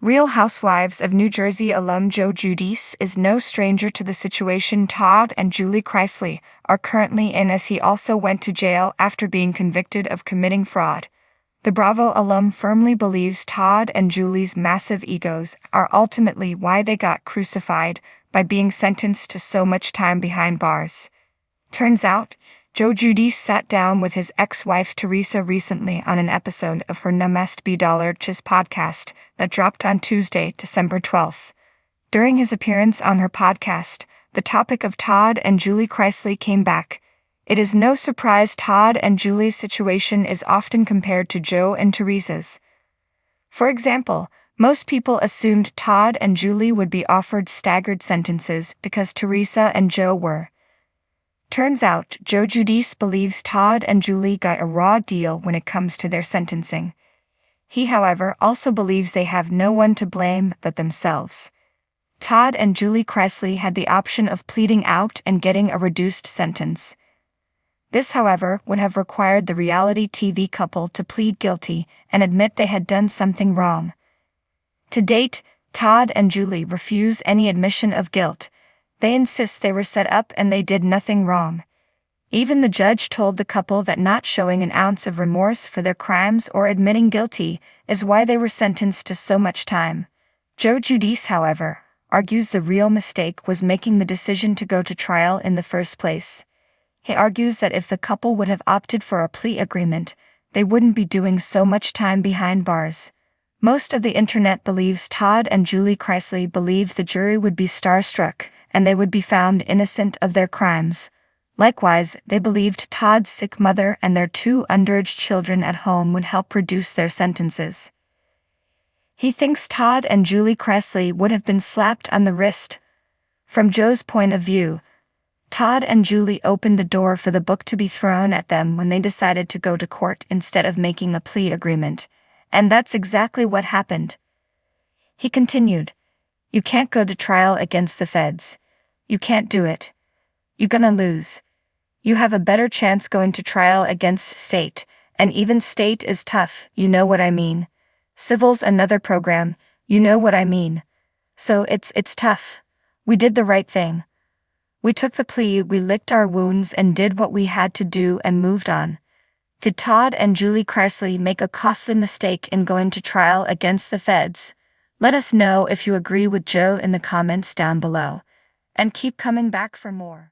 Real Housewives of New Jersey alum Giudice is no stranger to the situation Todd and Julie Chrisley are currently in, as he also went to jail after being convicted of committing fraud. The Bravo alum firmly believes Todd and Julie's massive egos are ultimately why they got crucified by being sentenced to so much time behind bars. Turns out, Giudice sat down with his ex-wife Teresa recently on an episode of her Namaste Dollarches podcast that dropped on Tuesday, December 12th. During his appearance on her podcast, the topic of Todd and Julie Chrisley came back. It is no surprise Todd and Julie's situation is often compared to Joe and Teresa's. For example, most people assumed Todd and Julie would be offered staggered sentences because Teresa and Joe were. Turns out, Giudice believes Todd and Julie got a raw deal when it comes to their sentencing. He, however, also believes they have no one to blame but themselves. Todd and Julie Chrisley had the option of pleading out and getting a reduced sentence. This, however, would have required the reality TV couple to plead guilty and admit they had done something wrong. To date, Todd and Julie refuse any admission of guilt. They insist they were set up and they did nothing wrong. Even the judge told the couple that not showing an ounce of remorse for their crimes or admitting guilty is why they were sentenced to so much time. Giudice, however, argues the real mistake was making the decision to go to trial in the first place. He argues that if the couple would have opted for a plea agreement, they wouldn't be doing so much time behind bars. Most of the internet believes Todd and Julie Chrisley believed the jury would be starstruck and they would be found innocent of their crimes. Likewise, they believed Todd's sick mother and their 2 underage children at home would help reduce their sentences. He thinks Todd and Julie Chrisley would have been slapped on the wrist. From Joe's point of view, Todd and Julie opened the door for the book to be thrown at them when they decided to go to court instead of making a plea agreement, and that's exactly what happened. He continued, "You can't go to trial against the feds. You can't do it. You're gonna lose. You have a better chance going to trial against state, and even state is tough, you know what I mean. Civil's another program, you know what I mean. So it's tough. We did the right thing. We took the plea, we licked our wounds and did what we had to do and moved on." Did Todd and Julie Chrisley make a costly mistake in going to trial against the feds? Let us know if you agree with Joe in the comments down below. And keep coming back for more.